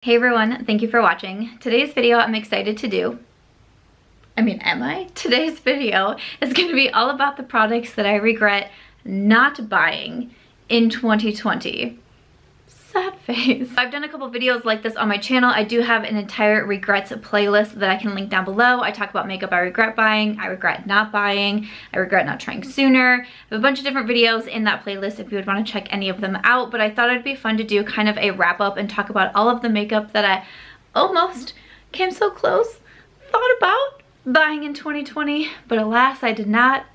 Hey everyone, thank you for watching. Today's video I'm excited to do. Am I? Today's video is going to be all about the products that I regret not buying in 2020. Sad face. I've done a couple videos like this on my channel. I do have an entire regrets playlist that I can link down below. I talk about makeup I regret buying, I regret not buying, I regret not trying sooner. I have a bunch of different videos in that playlist if you would want to check any of them out, but I thought it'd be fun to do kind of a wrap up and talk about all of the makeup that I almost came so close, thought about buying in 2020, but alas I did not.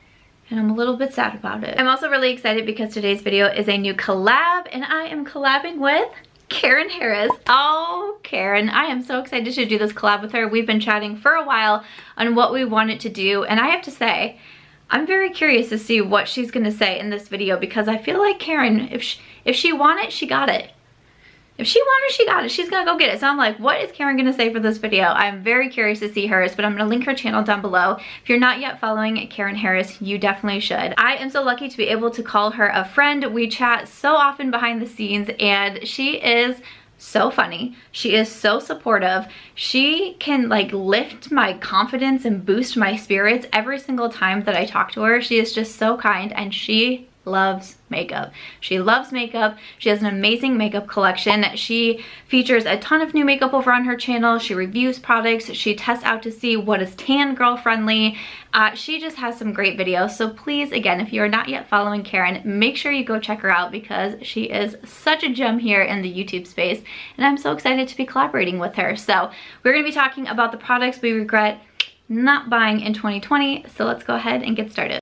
And I'm a little bit sad about it. I'm also really excited because today's video is a new collab and I am collabing with Karen Harris. Oh, Karen, I am so excited to do this collab with her. We've been chatting for a while on what we wanted to do, and I have to say, I'm very curious to see what she's gonna say in this video because I feel like Karen, if she want it, she got it. If she wanted, she got it. She's gonna go get it. So I'm like, what is Karen gonna say for this video? I'm very curious to see hers, but I'm gonna link her channel down below. If you're not yet following Karen Harris, you definitely should. I am so lucky to be able to call her a friend. We chat so often behind the scenes and she is so funny. She is so supportive. She can like lift my confidence and boost my spirits every single time that I talk to her. She is just so kind and she loves makeup. She loves makeup. She has an amazing makeup collection. She features a ton of new makeup over on her channel. She reviews products. She tests out to see what is tan girl friendly. She just has some great videos. So please, again, if you are not yet following Karen, make sure you go check her out because she is such a gem here in the YouTube space. And I'm so excited to be collaborating with her. So we're going to be talking about the products we regret not buying in 2020. So let's go ahead and get started.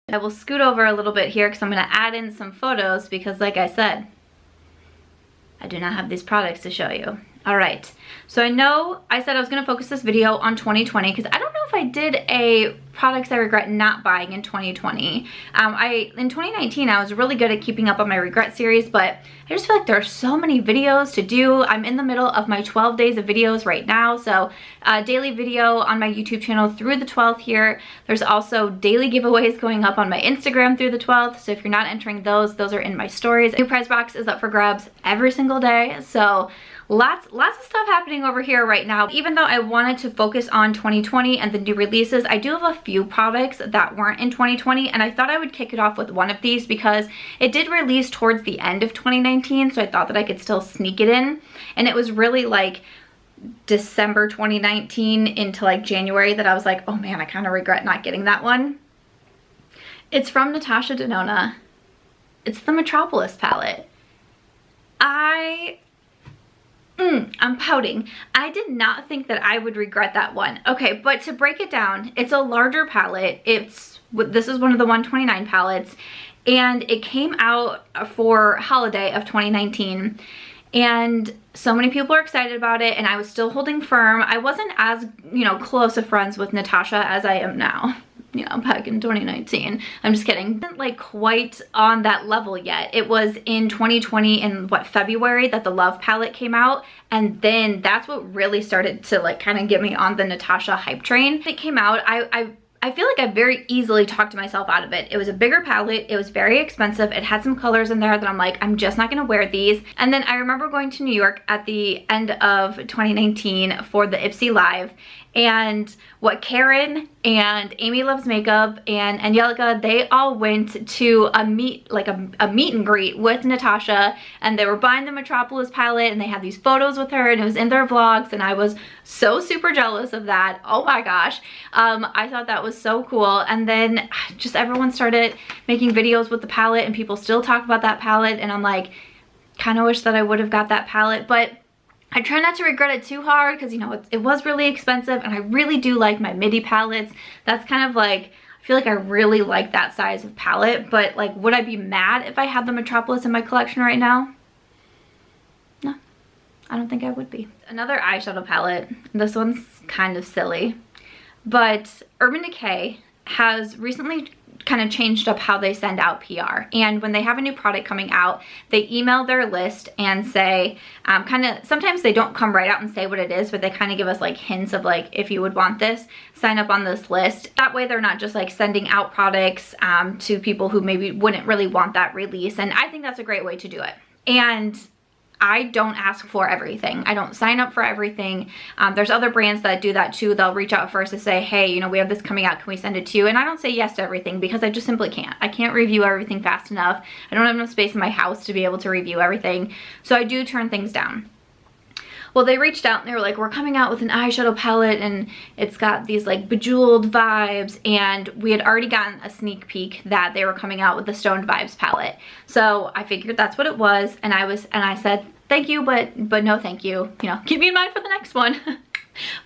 I will scoot over a little bit here because I'm going to add in some photos because like I said, I do not have these products to show you. All right, so I know I said I was going to focus this video on 2020 because I don't know if I did a products I regret not buying in 2020. In 2019, I was really good at keeping up on my regret series, but I just feel like there are so many videos to do. I'm in the middle of my 12 days of videos right now, so daily video on my YouTube channel through the 12th here. There's also daily giveaways going up on my Instagram through the 12th, so if you're not entering those are in my stories. New prize box is up for grabs every single day, so lots of stuff happening over here right now. Even though I wanted to focus on 2020 and the new releases, I do have a few products that weren't in 2020 and I thought I would kick it off with one of these because it did release towards the end of 2019, so I thought that I could still sneak it in, and it was really like December 2019 into like January that I was like, oh man, I kind of regret not getting that one. It's from Natasha Denona. It's the Metropolis palette. I'm pouting. I did not think that I would regret that one. Okay, but to break it down, it's a larger palette. This is one of the 129 palettes, and it came out for holiday of 2019. And so many people are excited about it, and I was still holding firm. I wasn't as, close of friends with Natasha as I am now. Back in 2019. I'm just kidding. Wasn't like quite on that level yet. It was in 2020 in February that the Love palette came out, and then that's what really started to like kind of get me on the Natasha hype train. It came out, I feel like I very easily talked myself out of it. It was a bigger palette, it was very expensive, it had some colors in there that I'm like, I'm just not gonna wear these. And then I remember going to New York at the end of 2019 for the Ipsy Live, and what Karen and Amy Loves Makeup and Angelica, they all went to a meet and greet with Natasha, and they were buying the Metropolis palette and they had these photos with her and it was in their vlogs, and I was so super jealous of that. Oh my gosh. I thought that was so cool. And then just everyone started making videos with the palette and people still talk about that palette, and I'm like, kind of wish that I would have got that palette, but I try not to regret it too hard because, it was really expensive, and I really do like my midi palettes. That's kind of like, I feel like I really like that size of palette, but like, would I be mad if I had the Metropolis in my collection right now? No, I don't think I would be. Another eyeshadow palette. This one's kind of silly, but Urban Decay has recently kind of changed up how they send out PR, and when they have a new product coming out, they email their list and say sometimes they don't come right out and say what it is, but they kind of give us like hints of like, if you would want this, sign up on this list. That way they're not just like sending out products to people who maybe wouldn't really want that release, and I think that's a great way to do it. And I don't ask for everything. I don't sign up for everything. There's other brands that do that too. They'll reach out first to say, hey, you know, we have this coming out. Can we send it to you? And I don't say yes to everything because I just simply can't. I can't review everything fast enough. I don't have enough space in my house to be able to review everything. So I do turn things down. Well, they reached out and they were like, we're coming out with an eyeshadow palette and it's got these like bejeweled vibes, and we had already gotten a sneak peek that they were coming out with the Stoned Vibes palette. So I figured that's what it was, and I said, thank you, but no thank you. You know, keep me in mind for the next one.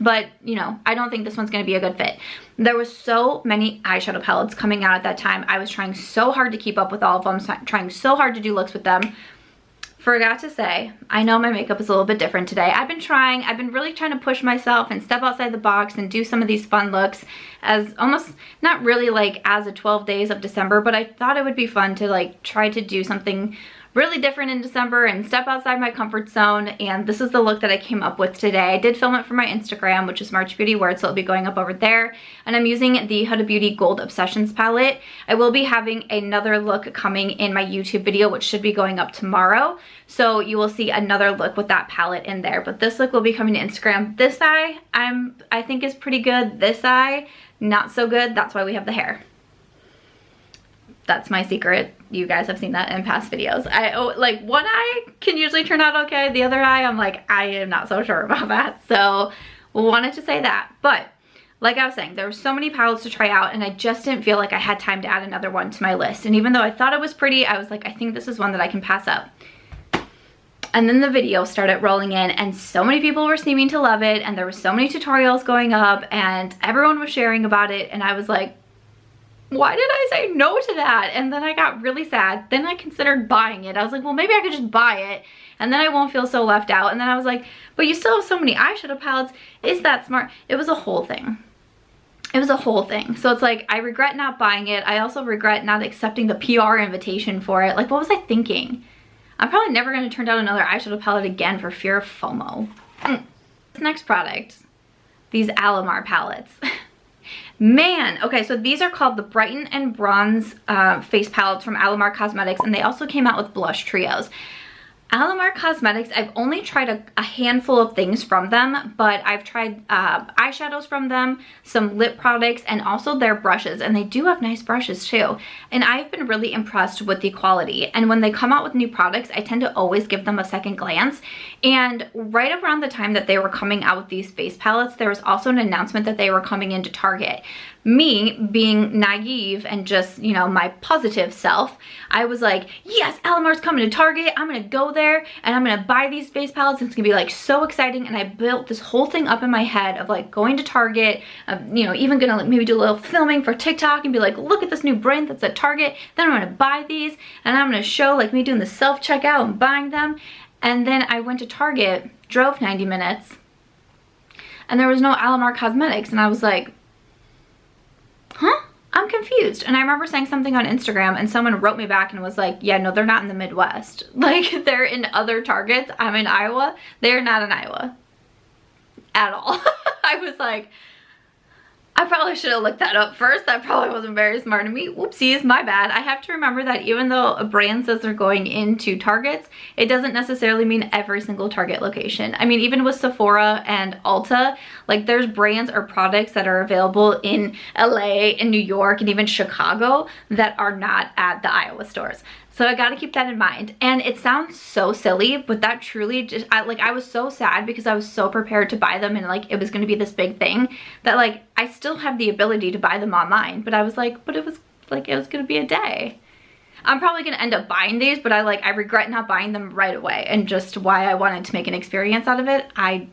But, you know, I don't think this one's gonna be a good fit. There was so many eyeshadow palettes coming out at that time. I was trying so hard to keep up with all of them, trying so hard to do looks with them. Forgot to say, I know my makeup is a little bit different today. I've been really trying to push myself and step outside the box and do some of these fun looks as almost, not really like as a 12 days of December, but I thought it would be fun to like try to do something really different in December and step outside my comfort zone, and this is the look that I came up with today. I did film it for my Instagram, which is March Beauty Word, so it'll be going up over there, and I'm using the Huda Beauty Gold Obsessions palette. I will be having another look coming in my YouTube video, which should be going up tomorrow, so you will see another look with that palette in there, but this look will be coming to Instagram. This eye, I think is pretty good. This eye, not so good. That's why we have the hair. That's my secret. You guys have seen that in past videos. Like one eye can usually turn out okay. The other eye, I'm like, I am not so sure about that. So wanted to say that. But like I was saying, there were so many palettes to try out, and I just didn't feel like I had time to add another one to my list. And even though I thought it was pretty, I was like, I think this is one that I can pass up. And then the video started rolling in, and so many people were seeming to love it, and there were so many tutorials going up, and everyone was sharing about it, and I was like, why did I say no to that? And then I got really sad. Then I considered buying it. I was like, well, maybe I could just buy it and then I won't feel so left out. And then I was like, but you still have so many eyeshadow palettes. Is that smart? It was a whole thing. It was a whole thing. So it's like, I regret not buying it. I also regret not accepting the PR invitation for it. Like, what was I thinking? I'm probably never going to turn down another eyeshadow palette again for fear of FOMO. This next product, these Alomar palettes. Man, okay, so these are called the Brighten and Bronze face palettes from Alomar Cosmetics, and they also came out with blush trios. Alomar Cosmetics, I've only tried a handful of things from them, but I've tried eyeshadows from them, some lip products, and also their brushes, and they do have nice brushes too. And I've been really impressed with the quality, and when they come out with new products, I tend to always give them a second glance. And right around the time that they were coming out with these face palettes, there was also an announcement that they were coming into Target. Me being naive and just, you know, my positive self, I was like, yes, Alomar's coming to Target. I'm gonna go there and I'm gonna buy these face palettes. It's gonna be like so exciting. And I built this whole thing up in my head of like going to Target, you know, even gonna like maybe do a little filming for TikTok and be like, look at this new brand that's at Target. Then I'm gonna buy these and I'm gonna show like me doing the self-checkout and buying them. And then I went to Target, drove 90 minutes, and there was no Alomar Cosmetics, and I was like, huh? I'm confused. And I remember saying something on Instagram and someone wrote me back and was like, yeah, no, they're not in the Midwest. Like, they're in other Targets. I'm in Iowa. They're not in Iowa at all. I was like, I probably should have looked that up first. That probably wasn't very smart of me. Whoopsies, my bad. I have to remember that even though a brand says they're going into Targets, it doesn't necessarily mean every single Target location. I mean, even with Sephora and Ulta, like there's brands or products that are available in LA and New York and even Chicago that are not at the Iowa stores. So I gotta keep that in mind. And it sounds so silly, but that truly just, I was so sad because I was so prepared to buy them and like it was gonna be this big thing that like I still have the ability to buy them online, but I was like, but it was gonna be a day. I'm probably gonna end up buying these, but I regret not buying them right away, and just why I wanted to make an experience out of it, I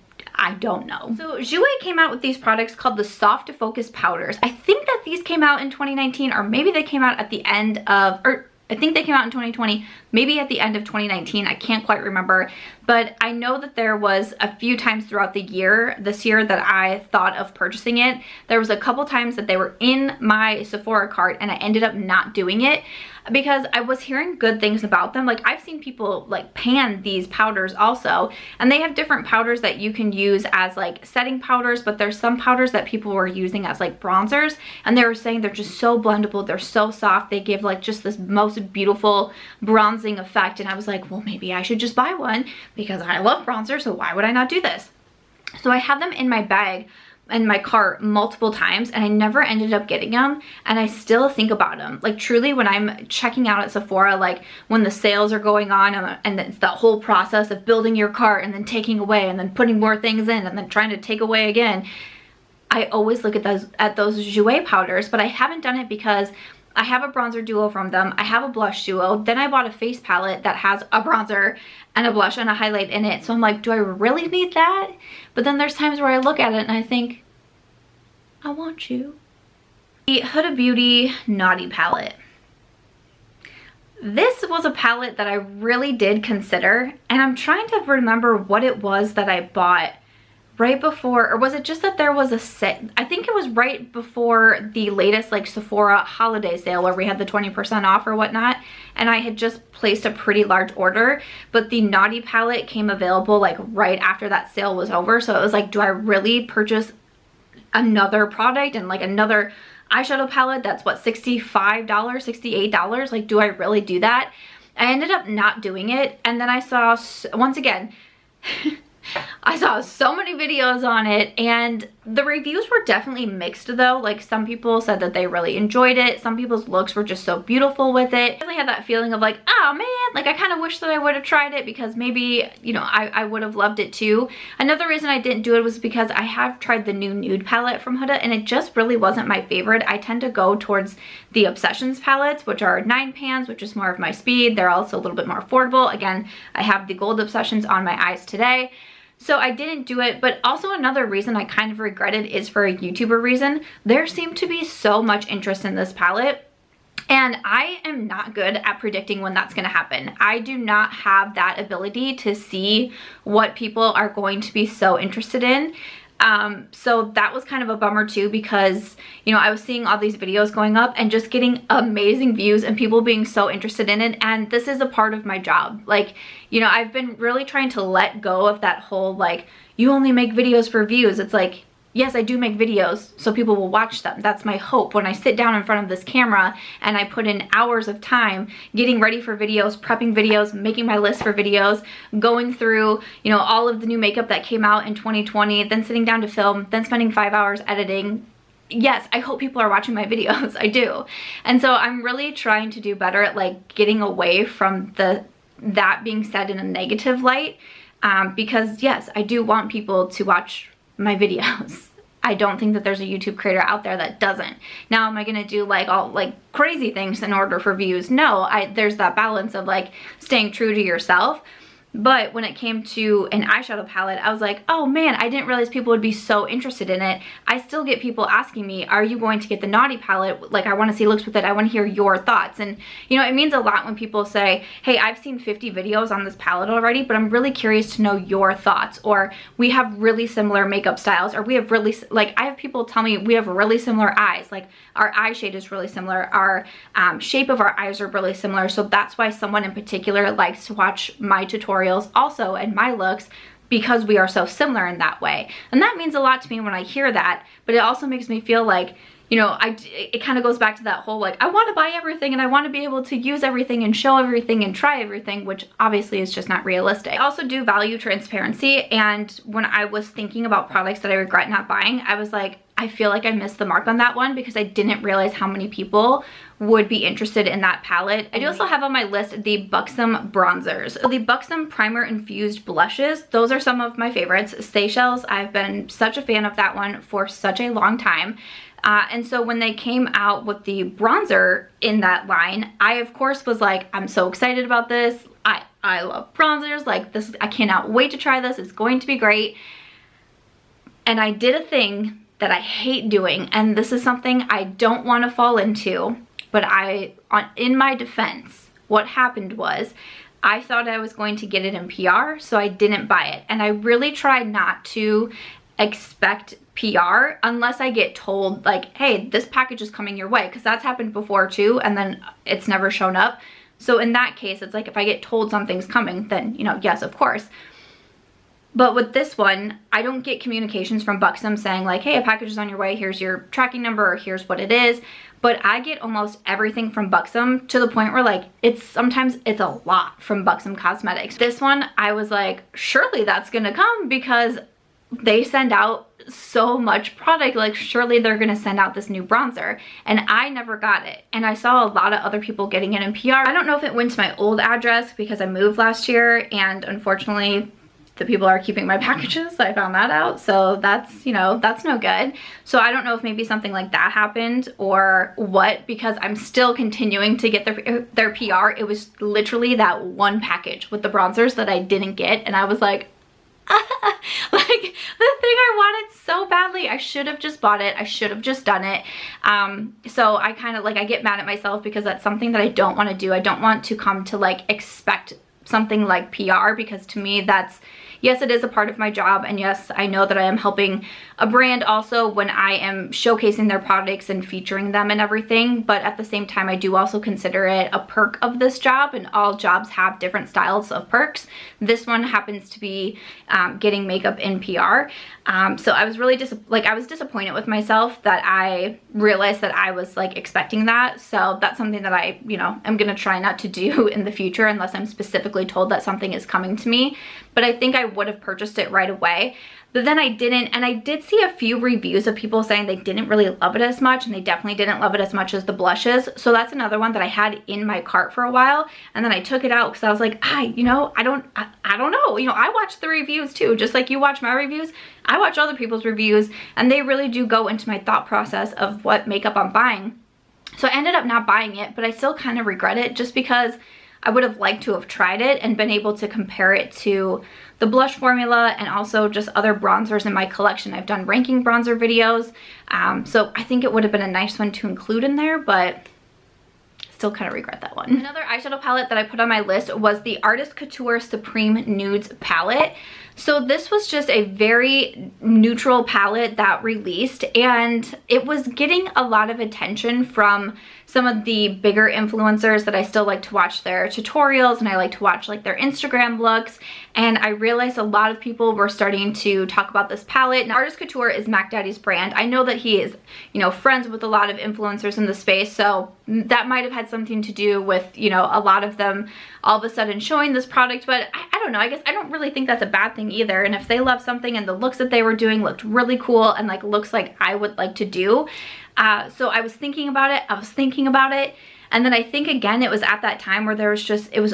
don't know. So Jouer came out with these products called the Soft Focus Powders. I think that these came out in 2019, or maybe they came out at the end of, or I think they came out in 2020, maybe at the end of 2019, I can't quite remember. But I know that there was a few times throughout the year, this year, that I thought of purchasing it. There was a couple times that they were in my Sephora cart and I ended up not doing it. because I was hearing good things about them. Like I've seen people like pan these powders also, and they have different powders that you can use as like setting powders, but there's some powders that people were using as like bronzers, and they were saying they're just so blendable, they're so soft, they give like just this most beautiful bronzing effect. And I was like, well, maybe I should just buy one because I love bronzer, so why would I not do this? So I had them in my bag in my cart multiple times, and I never ended up getting them, and I still think about them. Like truly, when I'm checking out at Sephora, like when the sales are going on, and it's that whole process of building your cart and then taking away and then putting more things in and then trying to take away again, I always look at those Jouer powders. But I haven't done it because I have a bronzer duo from them, I have a blush duo, then I bought a face palette that has a bronzer and a blush and a highlight in it. So I'm like, do I really need that? But then there's times where I look at it and I think, I want you. The Huda Beauty Naughty Palette. This was a palette that I really did consider, and I'm trying to remember what it was that I bought right before, or was it just that there was a sale? I think it was right before the latest like Sephora holiday sale where we had the 20% off or whatnot, and I had just placed a pretty large order, but the Naughty palette came available like right after that sale was over. So it was like, do I really purchase another product and like another eyeshadow palette that's what, $65, $68? Like, do I really do that? I ended up not doing it, and then I saw, once again, I saw so many videos on it, and the reviews were definitely mixed though. Like some people said that they really enjoyed it. Some people's looks were just so beautiful with it. I really had that feeling of like, oh man, like I kind of wish that I would have tried it because maybe, you know, I would have loved it too. Another reason I didn't do it was because I have tried the new Nude palette from Huda, and it just really wasn't my favorite. I tend to go towards the Obsessions palettes, which are 9 pans, which is more of my speed. They're also a little bit more affordable. Again, I have the gold Obsessions on my eyes today. So I didn't do it, but also another reason I kind of regretted is for a YouTuber reason. There seemed to be so much interest in this palette, and I am not good at predicting when that's going to happen. I do not have that ability to see what people are going to be so interested in. So that was kind of a bummer too, because, you know, I was seeing all these videos going up and just getting amazing views and people being so interested in it. And this is a part of my job. Like, you know, I've been really trying to let go of that whole, like, you only make videos for views. It's like, yes, I do make videos so people will watch them. That's my hope. When I sit down in front of this camera and I put in hours of time getting ready for videos, prepping videos, making my list for videos, going through, you know, all of the new makeup that came out in 2020, then sitting down to film, then spending 5 hours editing. Yes, I hope people are watching my videos. I do. And so I'm really trying to do better at like getting away from that being said in a negative light, because yes, I do want people to watch my videos. I don't think that there's a YouTube creator out there that doesn't. Now, am I gonna do like all like crazy things in order for views? No, there's that balance of like staying true to yourself. But when it came to an eyeshadow palette, I was like, oh man, I didn't realize people would be so interested in it. I still get people asking me, are you going to get the Naughty palette? Like, I want to see looks with it. I want to hear your thoughts. And, you know, it means a lot when people say, hey, I've seen 50 videos on this palette already, but I'm really curious to know your thoughts. Or we have really similar makeup styles. Or we have really, like, I have people tell me we have really similar eyes. Like, our eye shade is really similar. Our shape of our eyes are really similar. So that's why someone in particular likes to watch my tutorials also and my looks, because we are so similar in that way. And that means a lot to me when I hear that, but it also makes me feel like, you know, it kind of goes back to that whole like, I want to buy everything and I want to be able to use everything and show everything and try everything, which obviously is just not realistic. I also do value transparency, and when I was thinking about products that I regret not buying, I was like, I feel like I missed the mark on that one because I didn't realize how many people would be interested in that palette. I do also have on my list the Buxom Bronzers. So the Buxom Primer Infused Blushes, those are some of my favorites. Seychelles, I've been such a fan of that one for such a long time. And so when they came out with the bronzer in that line, I of course was like, I'm so excited about this. I love bronzers. Like, this, I cannot wait to try this. It's going to be great. And I did a thing that I hate doing, and this is something I don't want to fall into, but in my defense, what happened was I thought I was going to get it in PR, so I didn't buy it. And I really tried not to expect PR unless I get told like, hey, this package is coming your way, because that's happened before too, and then it's never shown up. So in that case, it's like if I get told something's coming, then, you know, yes, of course. But with this one, I don't get communications from Buxom saying like, hey, a package is on your way, here's your tracking number, or here's what it is. But I get almost everything from Buxom, to the point where like sometimes it's a lot from Buxom Cosmetics. This one, I was like, surely that's gonna come, because they send out so much product, like surely they're gonna send out this new bronzer, and I never got it. And I saw a lot of other people getting it in PR. I don't know if it went to my old address because I moved last year, and unfortunately the people are keeping my packages. I found that out, so that's, you know, that's no good. So I don't know if maybe something like that happened or what, because I'm still continuing to get their PR. It was literally that one package with the bronzers that I didn't get, and I was like, like the thing I wanted so badly. I should have just bought it. I should have just done it. So I kind of like, I get mad at myself because that's something that I don't want to do. I don't want to come to like expect something like PR, because to me that's, yes, it is a part of my job, and yes, I know that I am helping a brand also when I am showcasing their products and featuring them and everything, but at the same time, I do also consider it a perk of this job, and all jobs have different styles of perks. This one happens to be getting makeup in PR. So I was really I was disappointed with myself that I realized that I was like expecting that. So that's something that I, you know, am gonna try not to do in the future unless I'm specifically told that something is coming to me. But I think I would have purchased it right away, but then I didn't. And I did see a few reviews of people saying they didn't really love it as much, and they definitely didn't love it as much as the blushes. So that's another one that I had in my cart for a while, and then I took it out because I was like, you know, I don't know, you know, I watch the reviews too, just like you watch my reviews. I watch other people's reviews, and they really do go into my thought process of what makeup I'm buying. So I ended up not buying it, but I still kind of regret it, just because I would have liked to have tried it and been able to compare it to the blush formula and also just other bronzers in my collection. I've done ranking bronzer videos, so I think it would have been a nice one to include in there, but still kind of regret that one. Another eyeshadow palette that I put on my list was the Artist Couture Supreme Nudes palette. So this was just a very neutral palette that released, and it was getting a lot of attention from some of the bigger influencers that I still like to watch their tutorials, and I like to watch like their Instagram looks, and I realized a lot of people were starting to talk about this palette. Now, Artist Couture is Mac Daddy's brand. I know that he is, you know, friends with a lot of influencers in the space, so that might have had something to do with, you know, a lot of them all of a sudden showing this product, but I don't know, I guess I don't really think that's a bad thing either. And if they love something and the looks that they were doing looked really cool and like looks like I would like to do, so I was thinking about it, and then I think again it was at that time where there was just, it was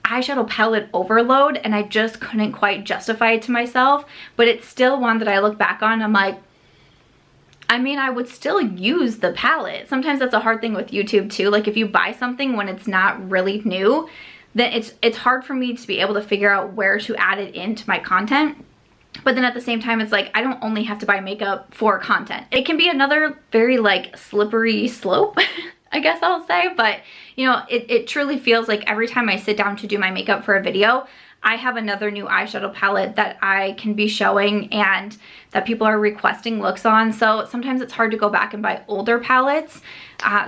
eyeshadow palette overload, and I just couldn't quite justify it to myself. But it's still one that I look back on, I'm like, I mean, I would still use the palette. Sometimes that's a hard thing with YouTube too. Like if you buy something when it's not really new, then it's hard for me to be able to figure out where to add it into my content. But then at the same time, it's like, I don't only have to buy makeup for content. It can be another very like slippery slope, I guess I'll say. But you know, it truly feels like every time I sit down to do my makeup for a video, I have another new eyeshadow palette that I can be showing and that people are requesting looks on. So sometimes it's hard to go back and buy older palettes.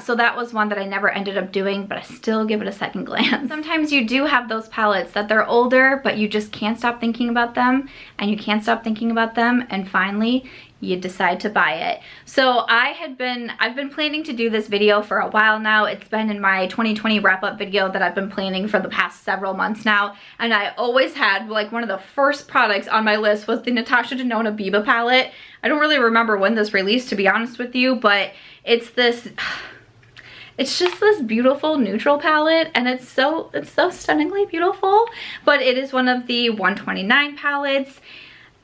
So that was one that I never ended up doing, but I still give it a second glance. Sometimes you do have those palettes that they're older, but you just can't stop thinking about them, and you can't stop thinking about them, and finally you decide to buy it. So I've been planning to do this video for a while now. It's been in my 2020 wrap-up video that I've been planning for the past several months now, and I always had, like, one of the first products on my list was the Natasha Denona Biba palette. I don't really remember when this released, to be honest with you, but it's just this beautiful neutral palette, and it's so stunningly beautiful. But it is one of the 129 palettes.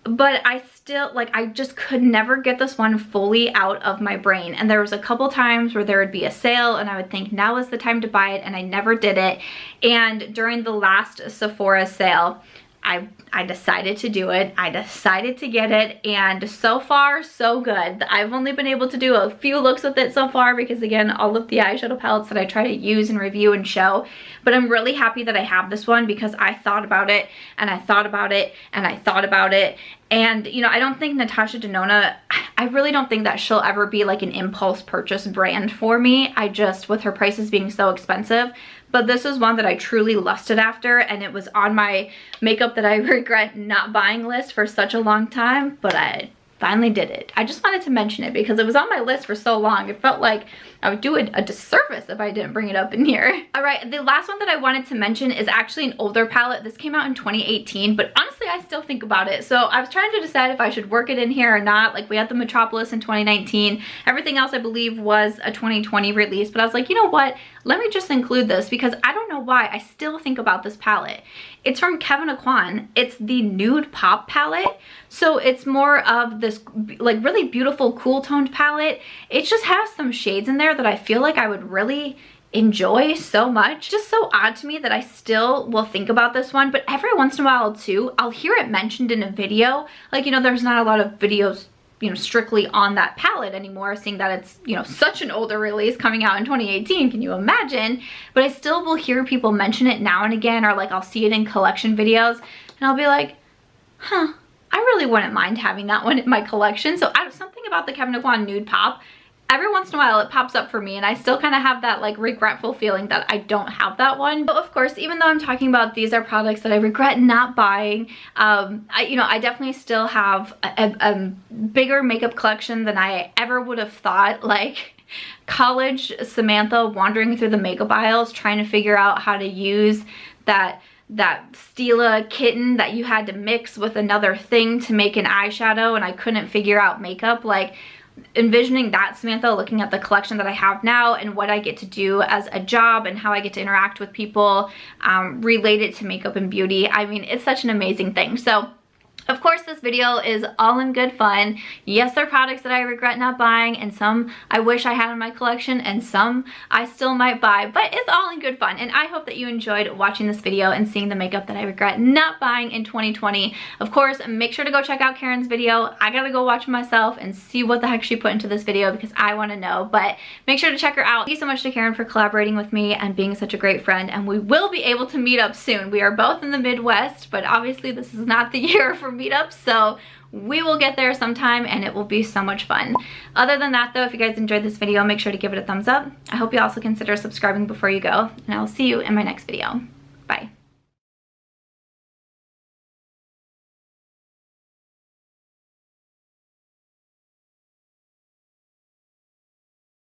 But I still, like, I just could never get this one fully out of my brain. And there was a couple times where there would be a sale and I would think now is the time to buy it, and I never did it. And during the last Sephora sale, I decided to do it. I decided to get it, and so far so good. I've only been able to do a few looks with it so far because, again, all of the eyeshadow palettes that I try to use and review and show, but I'm really happy that I have this one because I thought about it and I thought about it and I thought about it, And, you know, I don't think Natasha Denona, I really don't think that she'll ever be like an impulse purchase brand for me. I just, with her prices being so expensive. But this was one that I truly lusted after, and it was on my makeup that I regret not buying list for such a long time, but I finally did it. I just wanted to mention it because it was on my list for so long. It felt like I would do a disservice if I didn't bring it up in here. All right, the last one that I wanted to mention is actually an older palette. This came out in 2018, but honestly, I still think about it. So I was trying to decide if I should work it in here or not. Like, we had the Metropolis in 2019. Everything else, I believe, was a 2020 release, but I was like, you know what? Let me just include this because I don't know why I still think about this palette. It's from Kevyn Aucoin. It's the Nude Pop Palette. So it's more of this like really beautiful cool toned palette. It just has some shades in there that I feel like I would really enjoy so much. Just so odd to me that I still will think about this one, but every once in a while too, I'll hear it mentioned in a video. Like, you know, there's not a lot of videos, you know, strictly on that palette anymore, seeing that it's, you know, such an older release coming out in 2018, can you imagine? But I still will hear people mention it now and again, or like I'll see it in collection videos and I'll be like, huh, I really wouldn't mind having that one in my collection. So something about the Kevyn Aucoin Nude Pop, every once in a while it pops up for me, and I still kind of have that like regretful feeling that I don't have that one. But of course, even though I'm talking about these are products that I regret not buying, I definitely still have a bigger makeup collection than I ever would have thought. Like, college Samantha wandering through the makeup aisles trying to figure out how to use that Stila kitten that you had to mix with another thing to make an eyeshadow, and I couldn't figure out makeup. Like, envisioning that Samantha looking at the collection that I have now and what I get to do as a job and how I get to interact with people related to makeup and beauty. I mean, it's such an amazing thing. So of course, this video is all in good fun. Yes, there are products that I regret not buying, and some I wish I had in my collection, and some I still might buy, but it's all in good fun. And I hope that you enjoyed watching this video and seeing the makeup that I regret not buying in 2020. Of course, make sure to go check out Karen's video. I gotta go watch it myself and see what the heck she put into this video because I wanna know, but make sure to check her out. Thank you so much to Karen for collaborating with me and being such a great friend, and we will be able to meet up soon. We are both in the Midwest, but obviously this is not the year for meetups, so we will get there sometime and it will be so much fun. Other than that though, if you guys enjoyed this video, make sure to give it a thumbs up. I hope you also consider subscribing before you go, and I will see you in my next video.